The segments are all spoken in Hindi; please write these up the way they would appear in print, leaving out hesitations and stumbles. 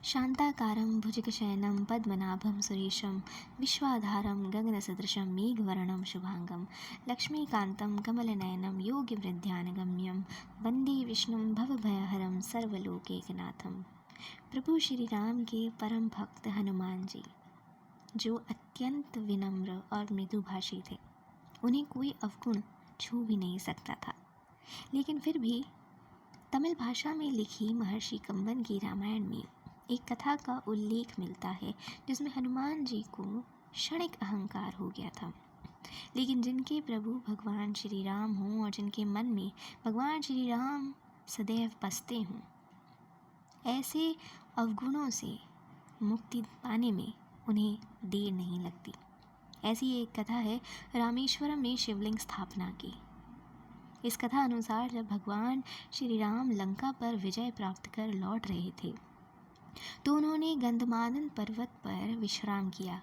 शान्ताकारं भुजगशयनं पद्मनाभं सुरेशं विश्वाधारं गगनसदृशं मेघवर्णं शुभांगं लक्ष्मीकान्तं कमलनयनं योगिवृद्ध्यानगम्यं वन्दे विष्णुं भवभयहरं सर्वलोकैकनाथं। प्रभु श्री राम के परम भक्त हनुमान जी, जो अत्यंत विनम्र और मृदुभाषी थे, उन्हें कोई अवगुण छू भी नहीं सकता था। लेकिन फिर भी तमिल भाषा में लिखी महर्षि कंबन की रामायण में एक कथा का उल्लेख मिलता है जिसमें हनुमान जी को क्षणिक अहंकार हो गया था। लेकिन जिनके प्रभु भगवान श्री राम हों और जिनके मन में भगवान श्री राम सदैव बसते हों, ऐसे अवगुणों से मुक्ति पाने में उन्हें देर नहीं लगती। ऐसी एक कथा है रामेश्वरम में शिवलिंग स्थापना की। इस कथा अनुसार जब भगवान श्री राम लंका पर विजय प्राप्त कर लौट रहे थे तो उन्होंने गंधमादन पर्वत पर विश्राम किया।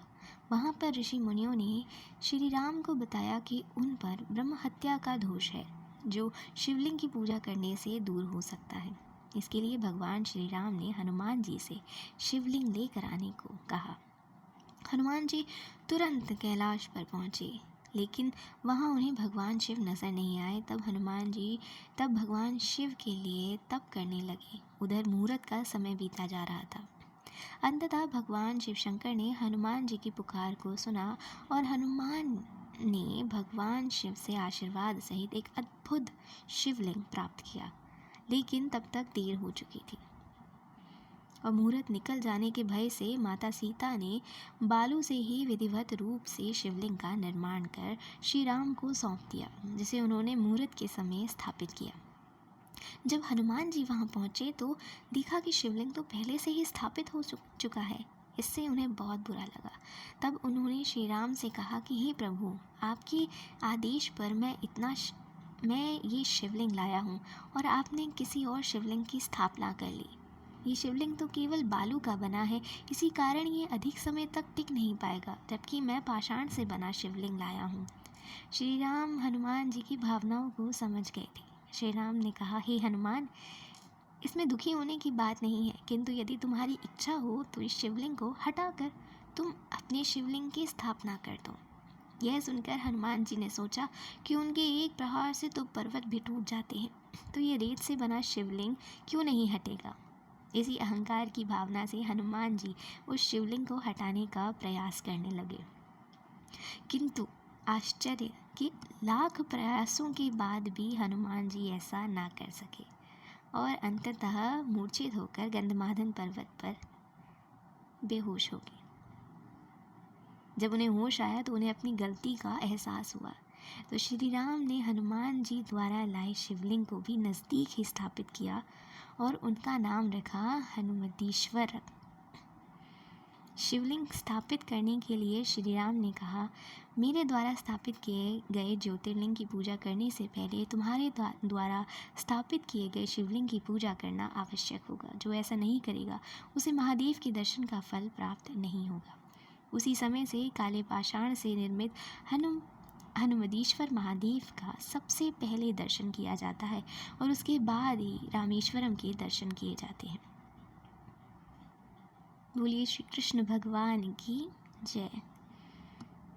वहाँ पर ऋषि मुनियों ने श्री राम को बताया कि उन पर ब्रह्म हत्या का दोष है, जो शिवलिंग की पूजा करने से दूर हो सकता है। इसके लिए भगवान श्री राम ने हनुमान जी से शिवलिंग लेकर आने को कहा। हनुमान जी तुरंत कैलाश पर पहुँचे, लेकिन वहाँ उन्हें भगवान शिव नज़र नहीं आए। तब भगवान शिव के लिए तप करने लगे। उधर मुहूर्त का समय बीता जा रहा था। अंततः भगवान शिव शंकर ने हनुमान जी की पुकार को सुना और हनुमान ने भगवान शिव से आशीर्वाद सहित एक अद्भुत शिवलिंग प्राप्त किया। लेकिन तब तक देर हो चुकी थी और मुहूर्त निकल जाने के भय से माता सीता ने बालू से ही विधिवत रूप से शिवलिंग का निर्माण कर श्री राम को सौंप दिया, जिसे उन्होंने मुहूर्त के समय स्थापित किया। जब हनुमान जी वहां पहुंचे तो देखा कि शिवलिंग तो पहले से ही स्थापित हो चुका है। इससे उन्हें बहुत बुरा लगा। तब उन्होंने श्री राम से कहा कि हे प्रभु, आपके आदेश पर मैं ये शिवलिंग लाया हूँ और आपने किसी और शिवलिंग की स्थापना कर ली। ये शिवलिंग तो केवल बालू का बना है, इसी कारण ये अधिक समय तक टिक नहीं पाएगा, जबकि मैं पाषाण से बना शिवलिंग लाया हूँ। श्री राम हनुमान जी की भावनाओं को समझ गए थे। श्री राम ने कहा, हे हनुमान, इसमें दुखी होने की बात नहीं है, किंतु यदि तुम्हारी इच्छा हो तो इस शिवलिंग को हटाकर तुम अपने शिवलिंग की स्थापना कर दो। यह सुनकर हनुमान जी ने सोचा कि उनके एक प्रहार से तो पर्वत भी टूट जाते हैं, तो ये रेत से बना शिवलिंग क्यों नहीं हटेगा। इसी अहंकार की भावना से हनुमान जी उस शिवलिंग को हटाने का प्रयास करने लगे, किंतु आश्चर्य कि लाख प्रयासों के बाद भी हनुमान जी ऐसा ना कर सके और अंततः मूर्छित होकर गंधमादन पर्वत पर बेहोश हो गए। जब उन्हें होश आया तो उन्हें अपनी गलती का एहसास हुआ, तो श्री राम ने हनुमान जी द्वारा लाए शिवलिंग को भी नज़दीक ही स्थापित किया और उनका नाम रखा हनुमतीश्वर। शिवलिंग स्थापित करने के लिए श्री राम ने कहा, मेरे द्वारा स्थापित किए गए ज्योतिर्लिंग की पूजा करने से पहले तुम्हारे द्वारा स्थापित किए गए शिवलिंग की पूजा करना आवश्यक होगा। जो ऐसा नहीं करेगा उसे महादेव के दर्शन का फल प्राप्त नहीं होगा। उसी समय से काले पाषाण से निर्मित हनुमदीश्वर महादेव का सबसे पहले दर्शन किया जाता है और उसके बाद ही रामेश्वरम के दर्शन किए जाते हैं। बोलिए श्री कृष्ण भगवान की जय।